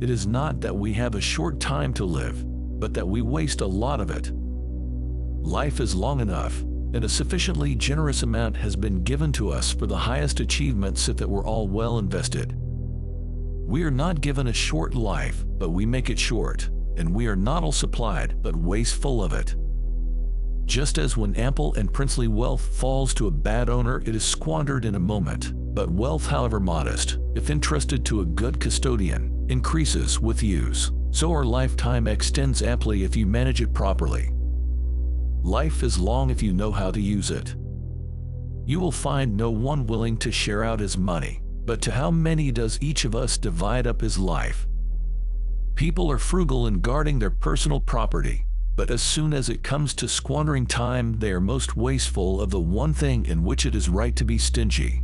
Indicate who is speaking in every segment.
Speaker 1: It is not that we have a short time to live, but that we waste a lot of it. Life is long enough, and a sufficiently generous amount has been given to us for the highest achievements if it were all well invested. We are not given a short life, but we make it short, and we are not all supplied, but wasteful of it. Just as when ample and princely wealth falls to a bad owner, it is squandered in a moment, but wealth, however modest, if entrusted to a good custodian, increases with use. So our lifetime extends amply if you manage it properly. Life is long if you know how to use it. You will find no one willing to share out his money, but to how many does each of us divide up his life? People are frugal in guarding their personal property, but as soon as it comes to squandering time, they are most wasteful of the one thing in which it is right to be stingy.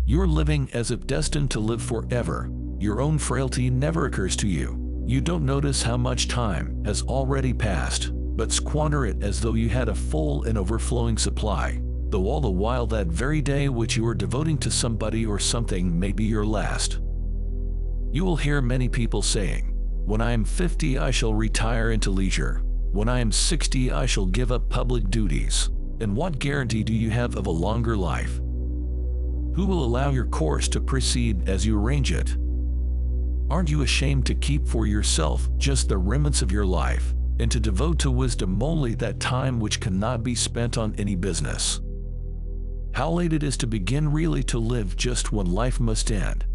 Speaker 1: You're living as if destined to live forever. Your own frailty never occurs to you. You don't notice how much time has already passed, but squander it as though you had a full and overflowing supply, though all the while that very day which you are devoting to somebody or something may be your last. You will hear many people saying, "When I am 50 I shall retire into leisure. When I am 60 I shall give up public duties." And what guarantee do you have of a longer life? Who will allow your course to proceed as you arrange it? Aren't you ashamed to keep for yourself just the remnants of your life, and to devote to wisdom only that time which cannot be spent on any business? How late it is to begin really to live just when life must end.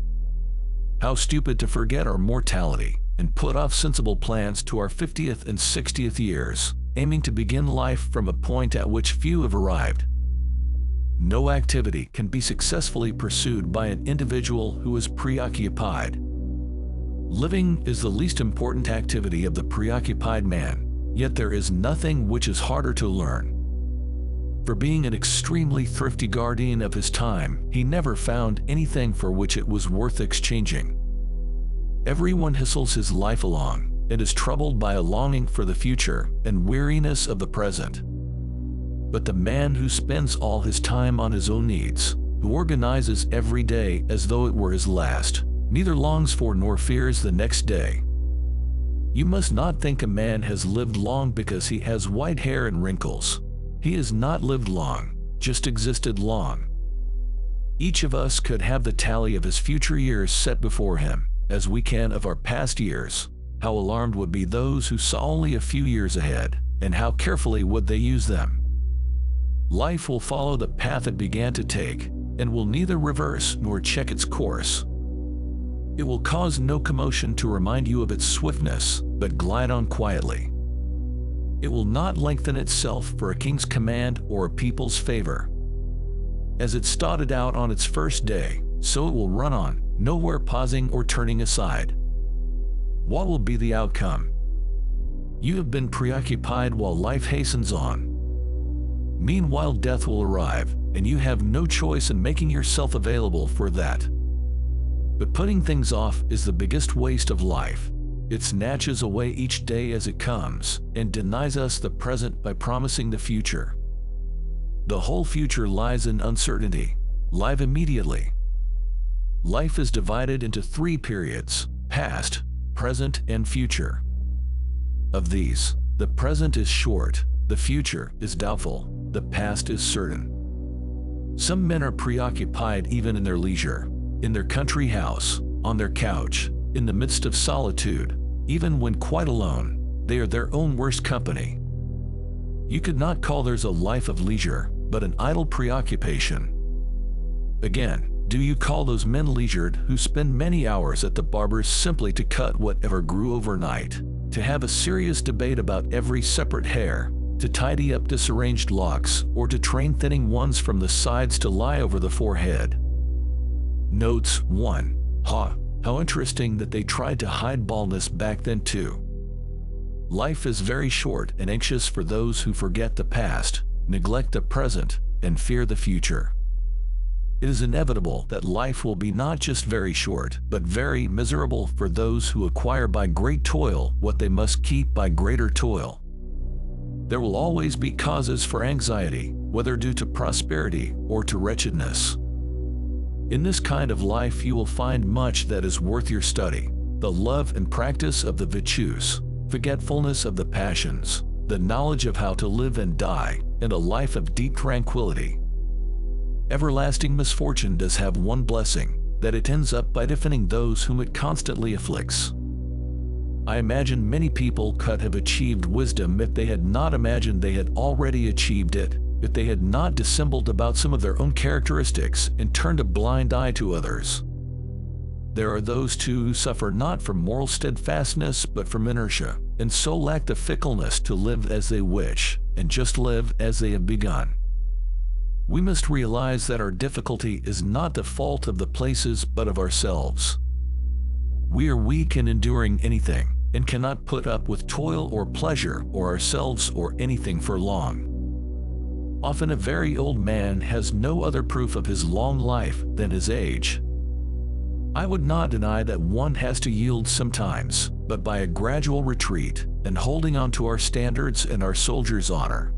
Speaker 1: How stupid to forget our mortality, and put off sensible plans to our 50th and 60th years, aiming to begin life from a point at which few have arrived. No activity can be successfully pursued by an individual who is preoccupied. Living is the least important activity of the preoccupied man, yet there is nothing which is harder to learn. For being an extremely thrifty guardian of his time, he never found anything for which it was worth exchanging. Everyone hustles his life along, and is troubled by a longing for the future and weariness of the present. But the man who spends all his time on his own needs, who organizes every day as though it were his last, neither longs for nor fears the next day. You must not think a man has lived long because he has white hair and wrinkles. He has not lived long, just existed long. Each of us could have the tally of his future years set before him, as we can of our past years. How alarmed would be those who saw only a few years ahead, and how carefully would they use them. Life will follow the path it began to take, and will neither reverse nor check its course. It will cause no commotion to remind you of its swiftness, but glide on quietly. It will not lengthen itself for a king's command or a people's favor. As it started out on its first day, so it will run on, nowhere pausing or turning aside. What will be the outcome? You have been preoccupied while life hastens on. Meanwhile, death will arrive, and you have no choice in making yourself available for that. But putting things off is the biggest waste of life. It snatches away each day as it comes, and denies us the present by promising the future. The whole future lies in uncertainty. Live immediately. Life is divided into 3 periods: past, present, and future. Of these, the present is short, the future is doubtful, the past is certain. Some men are preoccupied even in their leisure, in their country house, on their couch, in the midst of solitude. Even when quite alone, they are their own worst company. You could not call theirs a life of leisure, but an idle preoccupation. Again, do you call those men leisured who spend many hours at the barber's simply to cut whatever grew overnight, to have a serious debate about every separate hair, to tidy up disarranged locks, or to train thinning ones from the sides to lie over the forehead? Notes 1. How interesting that they tried to hide baldness back then too. Life is very short and anxious for those who forget the past, neglect the present, and fear the future. It is inevitable that life will be not just very short, but very miserable for those who acquire by great toil what they must keep by greater toil. There will always be causes for anxiety, whether due to prosperity or to wretchedness. In this kind of life you will find much that is worth your study. the love and practice of the virtues, forgetfulness of the passions, the knowledge of how to live and die, and a life of deep tranquility. Everlasting misfortune does have one blessing, that it ends up by deafening those whom it constantly afflicts. I imagine many people could have achieved wisdom if they had not imagined they had already achieved it, if they had not dissembled about some of their own characteristics and turned a blind eye to others. There are those too who suffer not from moral steadfastness but from inertia, and so lack the fickleness to live as they wish, and just live as they have begun. We must realize that our difficulty is not the fault of the places but of ourselves. We are weak in enduring anything, and cannot put up with toil or pleasure or ourselves or anything for long. Often a very old man has no other proof of his long life than his age. I would not deny that one has to yield sometimes, but by a gradual retreat, and holding on to our standards and our soldiers' honor.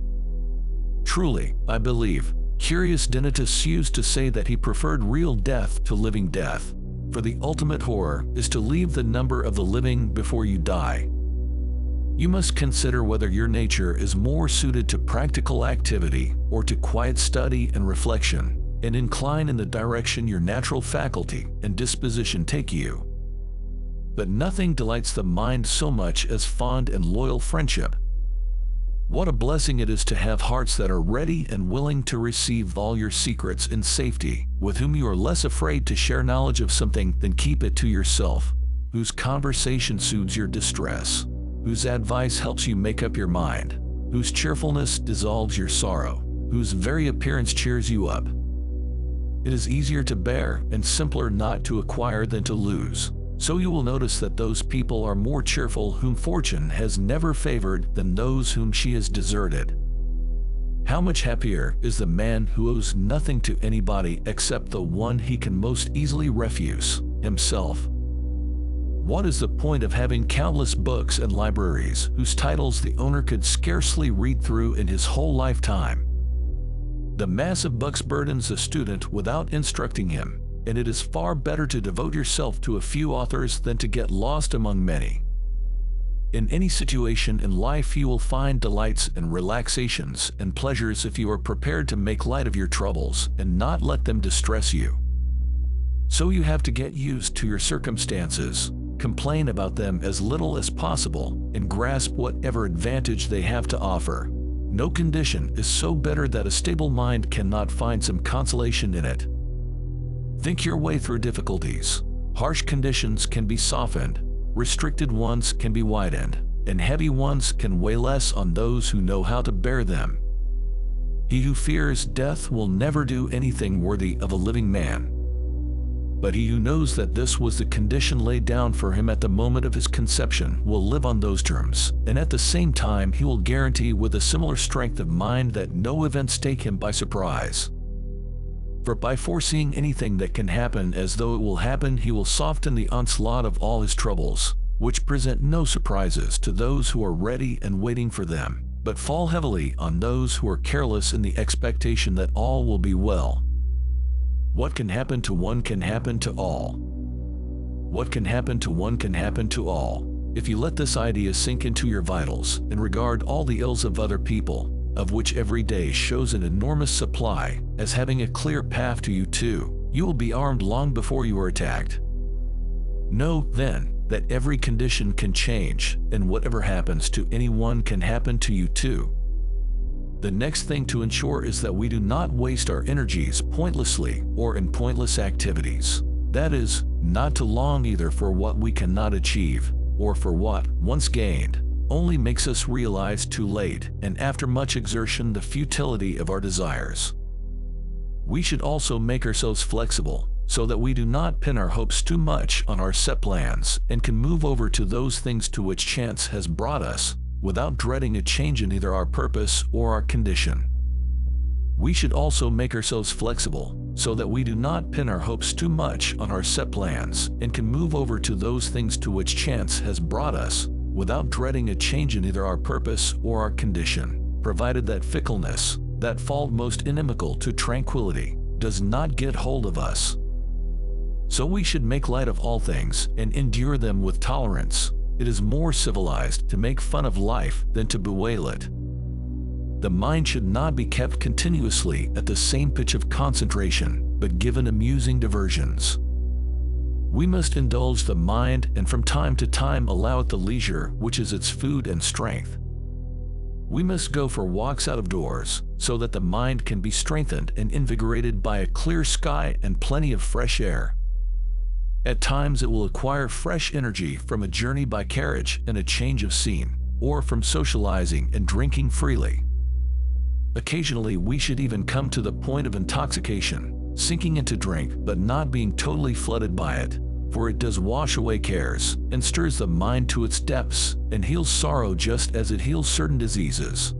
Speaker 1: Truly, I believe, Curius Denitus used to say that he preferred real death to living death, for the ultimate horror is to leave the number of the living before you die. You must consider whether your nature is more suited to practical activity or to quiet study and reflection, and incline in the direction your natural faculty and disposition take you. But nothing delights the mind so much as fond and loyal friendship. What a blessing it is to have hearts that are ready and willing to receive all your secrets in safety, with whom you are less afraid to share knowledge of something than keep it to yourself, whose conversation soothes your distress, whose advice helps you make up your mind, whose cheerfulness dissolves your sorrow, whose very appearance cheers you up. It is easier to bear and simpler not to acquire than to lose. So you will notice that those people are more cheerful whom fortune has never favored than those whom she has deserted. How much happier is the man who owes nothing to anybody except the one he can most easily refuse, himself. What is the point of having countless books and libraries whose titles the owner could scarcely read through in his whole lifetime? The mass of books burdens a student without instructing him, and it is far better to devote yourself to a few authors than to get lost among many. In any situation in life you will find delights and relaxations and pleasures if you are prepared to make light of your troubles and not let them distress you. So you have to get used to your circumstances, complain about them as little as possible, and grasp whatever advantage they have to offer. No condition is so bitter that a stable mind cannot find some consolation in it. Think your way through difficulties. Harsh conditions can be softened, restricted ones can be widened, and heavy ones can weigh less on those who know how to bear them. He who fears death will never do anything worthy of a living man. But he who knows that this was the condition laid down for him at the moment of his conception will live on those terms, and at the same time he will guarantee with a similar strength of mind that no events take him by surprise. For by foreseeing anything that can happen as though it will happen, he will soften the onslaught of all his troubles, which present no surprises to those who are ready and waiting for them, but fall heavily on those who are careless in the expectation that all will be well. What can happen to one can happen to all. What can happen to one can happen to all. If you let this idea sink into your vitals and regard all the ills of other people, of which every day shows an enormous supply, as having a clear path to you too, you will be armed long before you are attacked. Know, then, that every condition can change, and whatever happens to anyone can happen to you too. The next thing to ensure is that we do not waste our energies pointlessly or in pointless activities. That is, not to long either for what we cannot achieve, or for what, once gained, only makes us realize too late, and after much exertion, the futility of our desires. We should also make ourselves flexible, so that we do not pin our hopes too much on our set plans, and can move over to those things to which chance has brought us, without dreading a change in either our purpose or our condition. We should also make ourselves flexible, so that we do not pin our hopes too much on our set plans, and can move over to those things to which chance has brought us, without dreading a change in either our purpose or our condition, provided that fickleness, that fault most inimical to tranquility, does not get hold of us. So we should make light of all things and endure them with tolerance. It is more civilized to make fun of life than to bewail it. The mind should not be kept continuously at the same pitch of concentration, but given amusing diversions. We must indulge the mind and from time to time allow it the leisure which is its food and strength. We must go for walks out of doors, so that the mind can be strengthened and invigorated by a clear sky and plenty of fresh air. At times it will acquire fresh energy from a journey by carriage and a change of scene, or from socializing and drinking freely. Occasionally we should even come to the point of intoxication, sinking into drink but not being totally flooded by it, for it does wash away cares, and stirs the mind to its depths, and heals sorrow just as it heals certain diseases.